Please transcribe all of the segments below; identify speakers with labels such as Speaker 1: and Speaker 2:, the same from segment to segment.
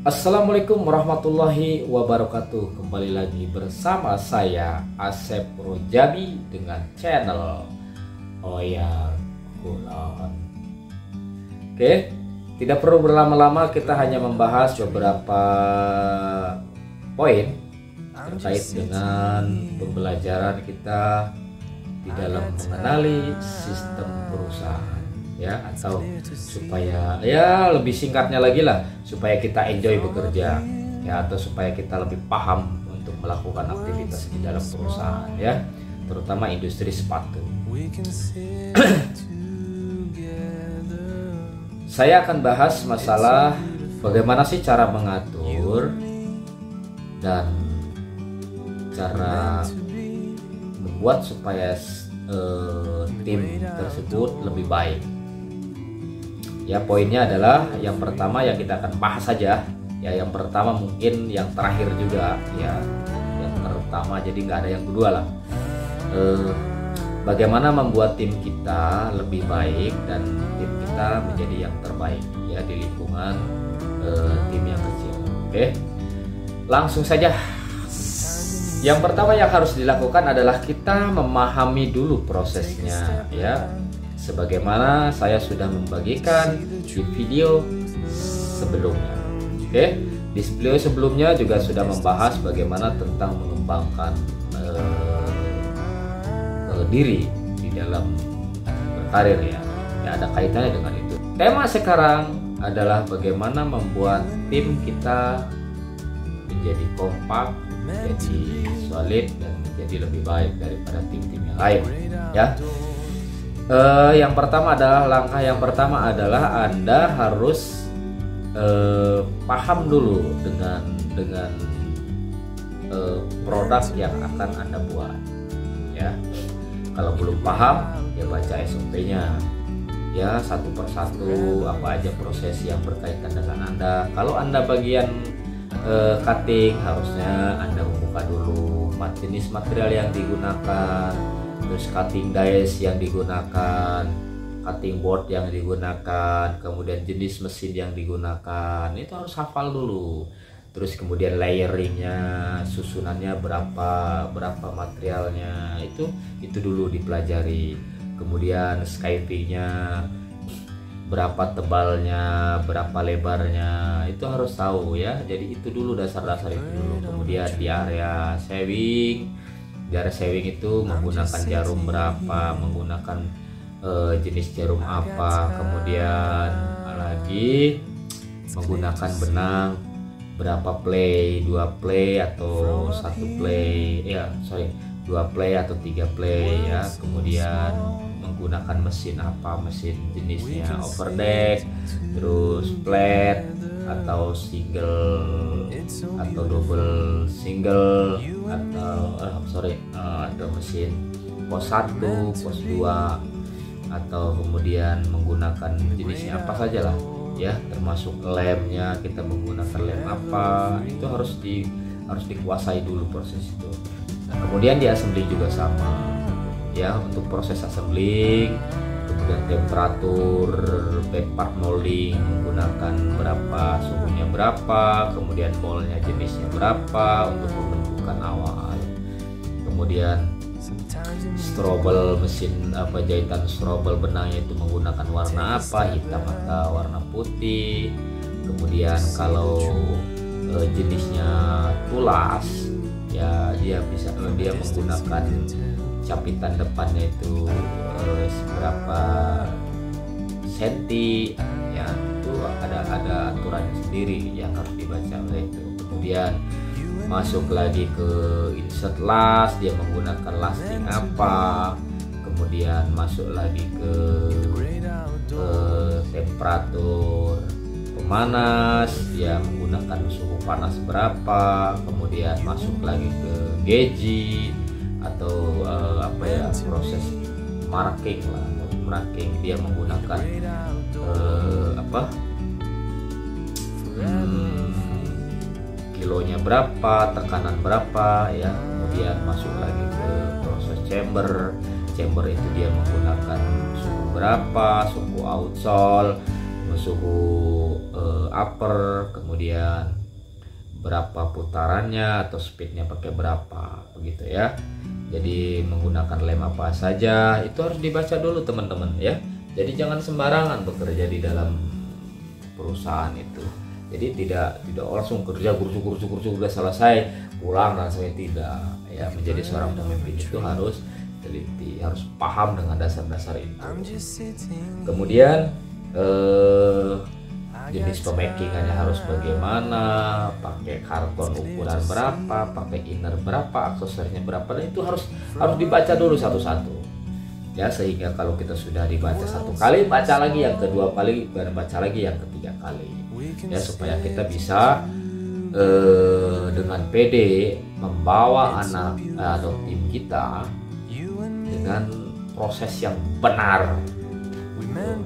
Speaker 1: Assalamualaikum warahmatullahi wabarakatuh. Kembali lagi bersama saya Asep Rojabi dengan channel Oyar Kulon. Oke, tidak perlu berlama-lama, kita hanya membahas beberapa poin terkait dengan pembelajaran kita di dalam mengenali sistem perusahaan, ya, atau supaya ya lebih singkatnya lagi lah, supaya kita enjoy bekerja, ya, atau supaya kita lebih paham untuk melakukan aktivitas di dalam perusahaan, ya, terutama industri sepatu. Saya akan bahas masalah bagaimana sih cara mengatur dan cara membuat supaya tim tersebut lebih baik. Ya, poinnya adalah yang pertama yang kita akan bahas saja. Ya, yang pertama mungkin yang terakhir juga, ya, yang pertama, jadi nggak ada yang kedua lah. Bagaimana membuat tim kita lebih baik dan tim kita menjadi yang terbaik, ya, di lingkungan tim yang kecil. Oke, langsung saja. Yang pertama yang harus dilakukan adalah kita memahami dulu prosesnya, ya, sebagaimana saya sudah membagikan di video sebelumnya. Oke, di video sebelumnya juga sudah membahas bagaimana tentang mengembangkan diri di dalam berkarir, ya, ada kaitannya dengan itu. Tema sekarang adalah bagaimana membuat tim kita menjadi kompak, menjadi solid, dan menjadi lebih baik daripada tim-tim yang lain, ya. Yang pertama adalah, langkah yang pertama adalah Anda harus paham dulu dengan produk yang akan Anda buat, ya. Kalau belum paham, ya baca SOP-nya, ya, satu persatu apa aja proses yang berkaitan dengan Anda. Kalau Anda bagian cutting, harusnya Anda membuka dulu jenis material yang digunakan, terus cutting dies yang digunakan, cutting board yang digunakan, kemudian jenis mesin yang digunakan, itu harus hafal dulu. Terus kemudian layeringnya, susunannya berapa materialnya, itu dulu dipelajari. Kemudian skivingnya berapa tebalnya, berapa lebarnya, itu harus tahu, ya. Jadi itu dulu, dasar-dasar itu dulu. Kemudian di area sewing, itu menggunakan jarum berapa, menggunakan jenis jarum apa, kemudian lagi menggunakan benang berapa play, 2 play atau 1 play, 2 play atau 3 play, ya. Kemudian menggunakan mesin apa, mesin jenisnya overdeck, terus flat atau single atau double single, atau mesin pos 1, pos 2, atau kemudian menggunakan jenisnya apa saja lah, ya, termasuk lemnya, kita menggunakan lem apa, itu harus dikuasai dulu proses itu. Nah, kemudian di assembling juga sama, ya, untuk proses assembling, kemudian temperatur back part molding menggunakan berapa, suhunya berapa, kemudian moldnya jenisnya berapa untuk pembentukan awal, kemudian strobel, mesin jahitan strobel benangnya itu menggunakan warna apa, hitam atau warna putih. Kemudian kalau jenisnya tulas, ya, dia menggunakan capitan depannya itu seberapa senti, ya, itu ada aturannya sendiri yang harus dibaca oleh itu. Kemudian masuk lagi ke insert last, dia menggunakan lasting apa, kemudian masuk lagi ke temperatur pemanas, dia menggunakan suhu panas berapa, kemudian masuk lagi ke gauge atau proses marking lah, marking, dia menggunakan kilonya berapa, tekanan berapa, ya. Kemudian masuk lagi ke proses chamber itu dia menggunakan suhu berapa, suhu outsole, suhu upper, kemudian berapa putarannya atau speednya pakai berapa begitu ya. Jadi menggunakan lem apa saja itu harus dibaca dulu teman-teman ya. Jadi jangan sembarangan bekerja di dalam perusahaan itu. Jadi tidak langsung kerja kursu udah selesai pulang dan sampai tidak ya. Menjadi seorang pemimpin itu harus teliti, harus paham dengan dasar-dasar itu. Kemudian jenis pemakingannya harus bagaimana, pakai karton ukuran berapa, pakai inner berapa, aksesorinya berapa, dan itu harus dibaca dulu satu-satu ya, sehingga kalau kita sudah dibaca satu kali, baca lagi yang kedua kali, dan baca lagi yang ketiga kali ya, supaya kita bisa dengan pede membawa anak atau tim kita dengan proses yang benar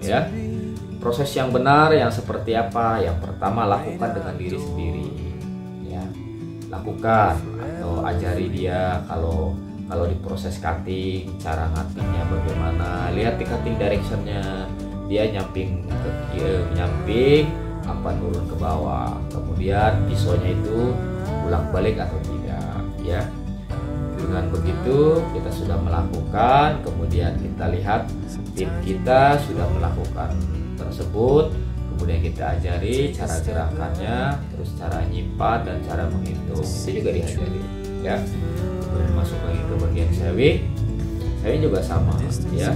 Speaker 1: ya. Proses yang benar yang seperti apa? Yang pertama, lakukan dengan diri sendiri ya. Lakukan atau ajari dia kalau di proses cutting, cara cuttingnya bagaimana, lihat di cutting directionnya, dia nyamping ke nyamping apa turun ke bawah, kemudian pisaunya itu bolak balik atau tidak ya. Dengan begitu kita sudah melakukan, kemudian kita lihat tim kita sudah melakukan tersebut, kemudian kita ajari cara gerakannya, terus cara nyimpan dan cara menghitung itu juga diajari ya. Kemudian masuk lagi ke bagian sewing juga sama ya,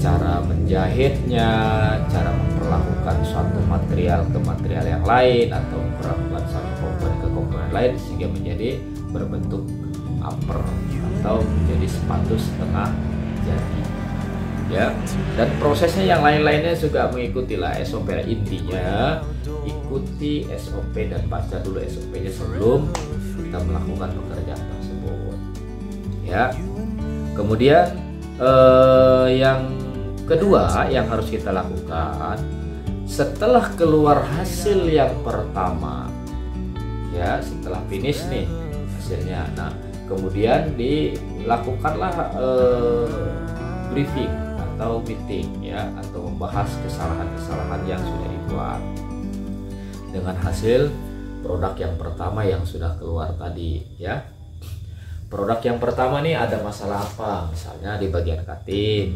Speaker 1: cara menjahitnya, cara memperlakukan suatu material ke material yang lain atau memperlakukan satu komponen ke komponen lain sehingga menjadi berbentuk upper atau menjadi sepatu setengah jadi ya. Dan prosesnya yang lain-lainnya juga mengikuti lah SOP. Intinya ikuti SOP dan baca dulu SOP-nya sebelum kita melakukan pekerjaan tersebut ya. Kemudian yang kedua yang harus kita lakukan setelah keluar hasil yang pertama ya, setelah finish nih hasilnya, nah kemudian dilakukanlah briefing atau meeting ya, atau membahas kesalahan-kesalahan yang sudah dibuat dengan hasil produk yang pertama yang sudah keluar tadi ya. Produk yang pertama nih ada masalah apa, misalnya di bagian cutting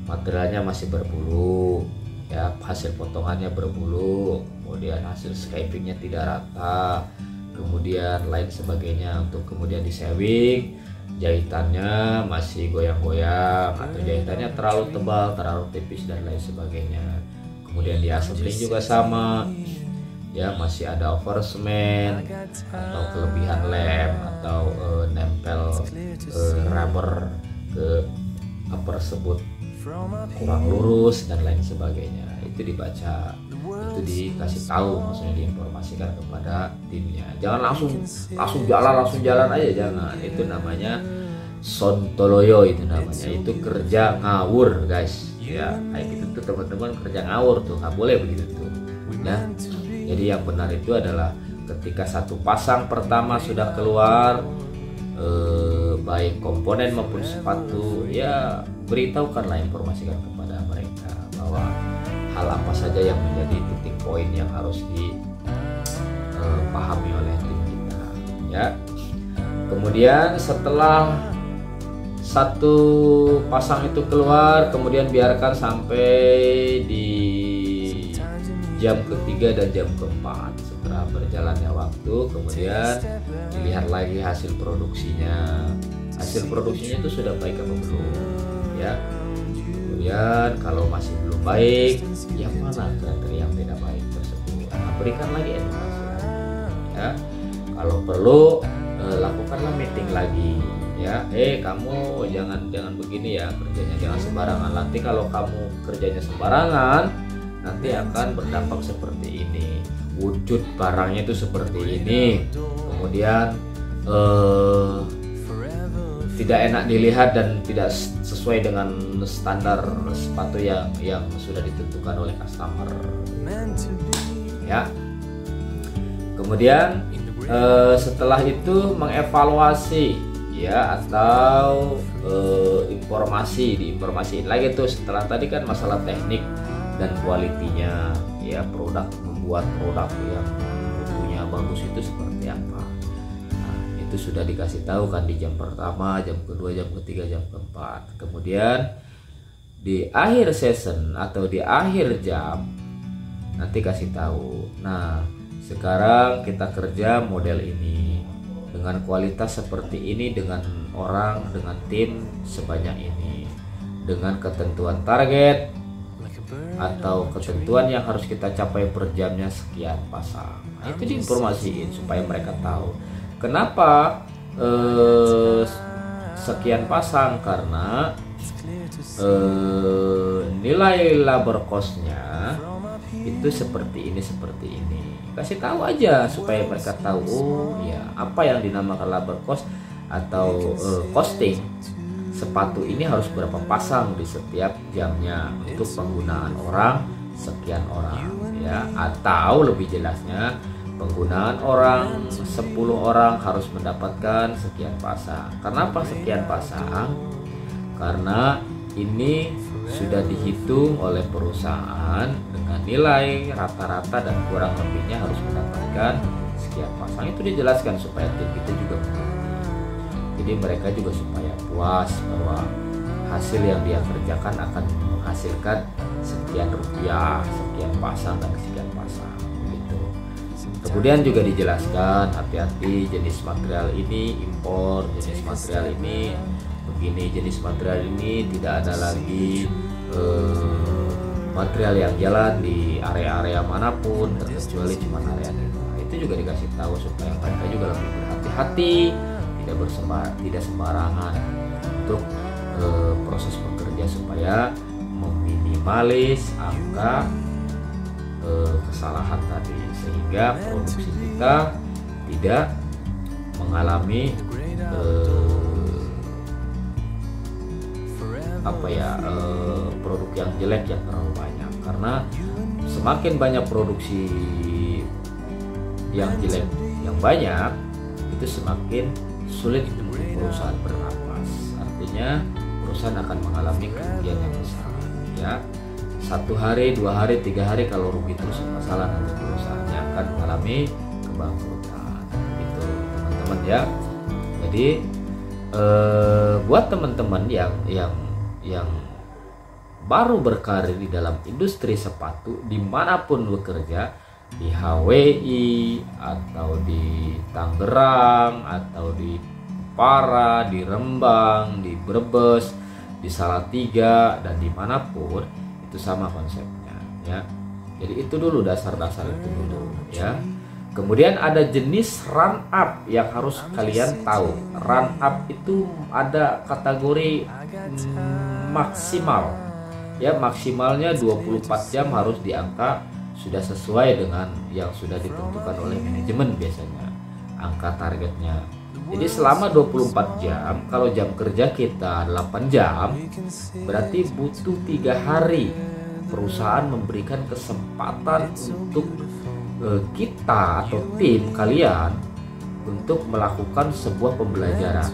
Speaker 1: materialnya masih berbulu ya, hasil potongannya berbulu, kemudian hasil scrapingnya tidak rata, kemudian lain sebagainya. Untuk kemudian di sewing, jahitannya masih goyang-goyang atau jahitannya terlalu tebal, terlalu tipis dan lain sebagainya. Kemudian di assembling juga sama ya, masih ada oversmen atau kelebihan lem atau nempel rubber ke upper tersebut kurang lurus dan lain sebagainya. Itu dibaca, itu dikasih tahu, maksudnya diinformasikan kepada timnya. Jangan langsung jalan aja, jangan. Itu namanya sontoloyo, itu namanya, itu kerja ngawur guys ya. Kayak gitu tuh teman-teman, kerja ngawur tuh, nggak boleh begitu tuh ya. Jadi yang benar itu adalah ketika satu pasang pertama sudah keluar, baik komponen maupun sepatu ya, beritahukanlah, informasikan kepada mereka bahwa hal apa saja yang menjadi titik poin yang harus dipahami oleh tim kita ya. Kemudian setelah satu pasang itu keluar, kemudian biarkan sampai di jam ketiga dan jam keempat. Setelah berjalannya waktu, kemudian dilihat lagi hasil produksinya. Hasil produksinya itu sudah baik apa belum ya. Kemudian kalau masih belum baik, yang mana kriteria yang tidak baik tersebut, nah, berikan lagi edukasi ya. Kalau perlu lakukanlah meeting lagi ya. Kamu jangan begini ya kerjanya, jangan sembarangan. Nanti kalau kamu kerjanya sembarangan, nanti akan berdampak seperti ini, wujud barangnya itu seperti ini, kemudian tidak enak dilihat dan tidak sesuai dengan standar sepatu yang sudah ditentukan oleh customer ya. Kemudian setelah itu mengevaluasi ya, atau diinformasiin lagi tuh. Setelah tadi kan masalah teknik dan kualitinya ya membuat produk yang mutunya bagus itu seperti apa. Nah, itu sudah dikasih tahu kan di jam pertama, jam kedua, jam ketiga, jam keempat. Kemudian di akhir session atau di akhir jam nanti kasih tahu. Nah, sekarang kita kerja model ini dengan kualitas seperti ini, dengan orang, dengan tim sebanyak ini, dengan ketentuan target atau ketentuan yang harus kita capai per jamnya sekian pasang. Nah, itu diinformasiin supaya mereka tahu. Kenapa sekian pasang? Karena nilai labor cost-nya itu seperti ini, seperti ini. Kasih tahu aja supaya mereka tahu, oh ya, apa yang dinamakan labor cost atau costing sepatu ini harus berapa pasang di setiap jamnya untuk penggunaan orang sekian orang, ya. Atau lebih jelasnya, penggunaan orang 10 orang harus mendapatkan sekian pasang. Kenapa sekian pasang? Karena ini sudah dihitung oleh perusahaan dengan nilai rata-rata dan kurang lebihnya harus mendapatkan sekian pasang. Itu dijelaskan supaya tim itu juga mengerti. Jadi mereka juga supaya puas bahwa hasil yang dia kerjakan akan menghasilkan sekian rupiah, sekian pasang dan sekian pasang gitu. Kemudian juga dijelaskan hati-hati jenis material ini impor, jenis material ini begini, jenis material ini tidak ada lagi material yang jalan di area-area manapun terkecuali cuma area itu. Nah, itu juga dikasih tahu supaya mereka juga lebih berhati-hati, tidak sembarangan untuk proses bekerja supaya meminimalis angka kesalahan tadi, sehingga produksi kita tidak mengalami produk yang jelek yang terlalu banyak. Karena semakin banyak produksi yang jelek yang banyak, itu semakin sulit untuk perusahaan bernapas. Artinya perusahaan akan mengalami kerugian yang besar, ya. 1 hari, 2 hari, 3 hari kalau rugi terus masalah, nanti perusahaannya akan mengalami kebangkrutan. Itu teman-teman ya. Jadi buat teman-teman yang baru berkarir di dalam industri sepatu dimanapun bekerja, di HWI atau di Tangerang atau di Para, di Rembang, di Brebes, di Salatiga, dan dimanapun itu sama konsepnya, ya. Jadi itu dulu dasar-dasar itu dulu, ya. Kemudian ada jenis run up yang harus kalian tahu. Run up itu ada kategori maksimal, ya, maksimalnya 24 jam harus di angka sudah sesuai dengan yang sudah ditentukan oleh manajemen biasanya angka targetnya. Jadi selama 24 jam, kalau jam kerja kita 8 jam, berarti butuh 3 hari perusahaan memberikan kesempatan untuk kita atau tim kalian untuk melakukan sebuah pembelajaran.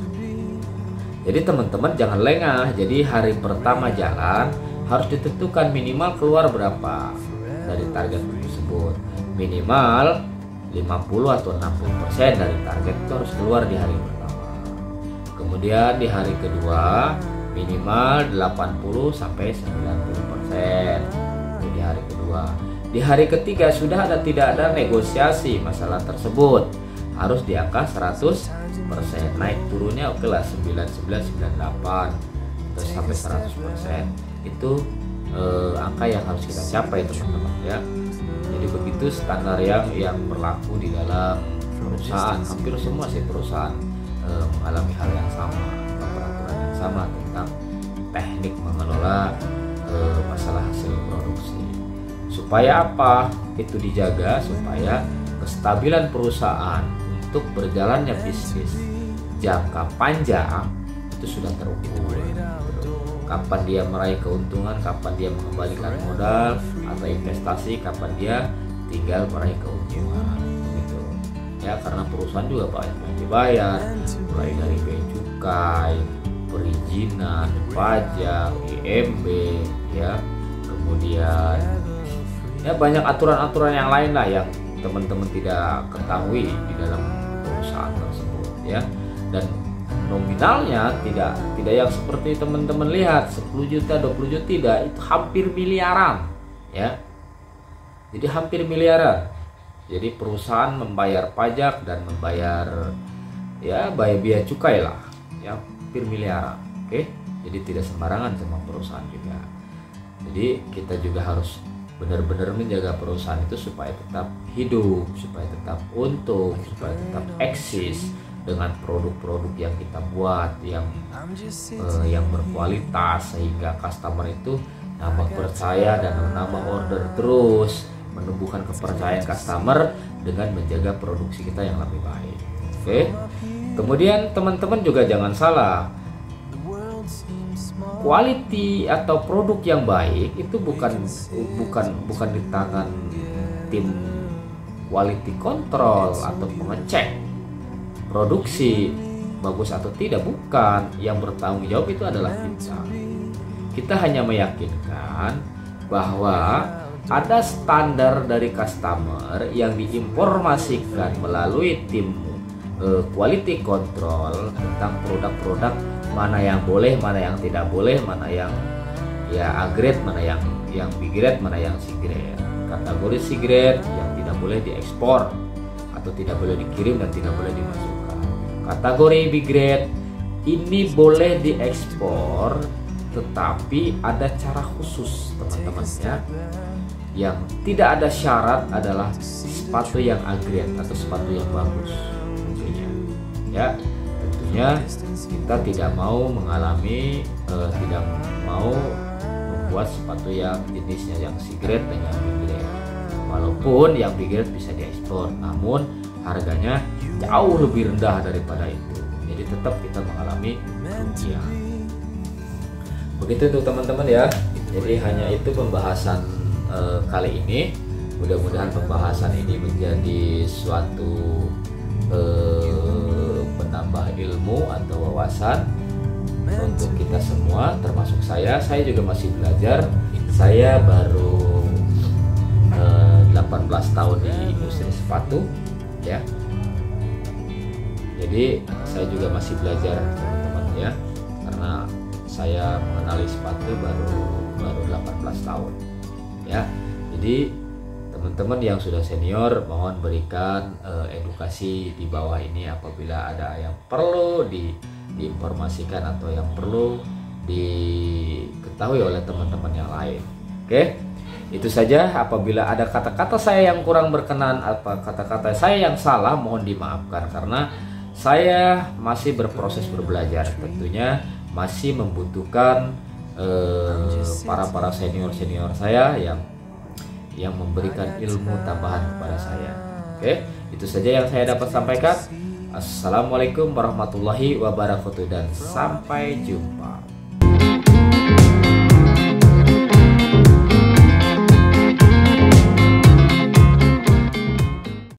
Speaker 1: Jadi teman-teman jangan lengah. Jadi hari pertama jalan harus ditentukan minimal keluar berapa dari target tersebut. Minimal 50 atau 60% dari target itu harus keluar di hari pertama. Kemudian di hari kedua minimal 80 sampai 90% di hari kedua. Di hari ketiga sudah tidak ada negosiasi masalah tersebut, harus di angka 100%. Naik turunnya oke lah 99, 98 terus sampai 100%. Itu angka yang harus kita capai teman-teman, ya. Jadi begitu standar yang berlaku di dalam perusahaan. Hampir semua sih perusahaan mengalami hal yang sama, peraturan yang sama tentang teknik mengelola masalah hasil produksi. Supaya apa? Itu dijaga supaya kestabilan perusahaan untuk berjalannya bisnis jangka panjang itu sudah terukur. Kapan dia meraih keuntungan, kapan dia mengembalikan modal atau investasi, kapan dia tinggal meraih keuntungan, begitu. Ya, karena perusahaan juga banyak yang dibayar, mulai dari bea cukai, perizinan, pajak, IMB, ya, kemudian Ya, banyak aturan-aturan yang lain lah yang teman-teman tidak ketahui di dalam perusahaan tersebut ya. Dan nominalnya tidak yang seperti teman-teman lihat 10 juta, 20 juta, tidak, itu hampir miliaran ya. Jadi hampir miliaran. Jadi perusahaan membayar pajak dan membayar ya biaya cukai lah ya, hampir miliaran. Oke. Jadi tidak sembarangan sama perusahaan juga. Jadi kita juga harus benar-benar menjaga perusahaan itu supaya tetap hidup, supaya tetap untung, supaya tetap eksis dengan produk-produk yang kita buat yang berkualitas, sehingga customer itu nambah percaya dan menambah order terus, menumbuhkan kepercayaan customer dengan menjaga produksi kita yang lebih baik. Oke. Kemudian teman-teman juga jangan salah, quality atau produk yang baik itu bukan di tangan tim quality control atau pengecek produksi bagus atau tidak, bukan. Yang bertanggung jawab itu adalah kita. Kita hanya meyakinkan bahwa ada standar dari customer yang diinformasikan melalui tim quality control tentang produk-produk mana yang boleh, mana yang tidak boleh, mana yang ya A grade, mana yang B grade, mana yang C grade. Kategori C grade yang tidak boleh diekspor atau tidak boleh dikirim dan tidak boleh dimasukkan. Kategori B grade ini boleh diekspor, tetapi ada cara khusus teman-teman ya. Yang tidak ada syarat adalah sepatu yang A grade atau sepatu yang bagus tentunya. Ya, tentunya kita tidak mau mengalami tidak mau membuat sepatu yang jenisnya yang C grade dan yang B grade. Walaupun yang B grade bisa diekspor, namun harganya jauh lebih rendah daripada itu. Jadi tetap kita mengalami kerugian. Begitu tuh teman-teman ya. Jadi hanya itu pembahasan kali ini. Mudah-mudahan pembahasan ini menjadi suatu penambah ilmu atau wawasan untuk kita semua, termasuk saya. Saya juga masih belajar. Saya baru 18 tahun di industri sepatu ya. Jadi saya juga masih belajar teman-teman ya, karena saya mengenali sepatu baru 18 tahun ya. Jadi teman-teman yang sudah senior mohon berikan edukasi di bawah ini apabila ada yang perlu diinformasikan atau yang perlu diketahui oleh teman-teman yang lain. Oke, itu saja. Apabila ada kata-kata saya yang kurang berkenan atau kata-kata saya yang salah, mohon dimaafkan karena saya masih berproses berbelajar, tentunya masih membutuhkan para senior saya yang memberikan ilmu tambahan kepada saya. Oke, itu saja yang saya dapat sampaikan. Assalamualaikum warahmatullahi wabarakatuh dan sampai jumpa.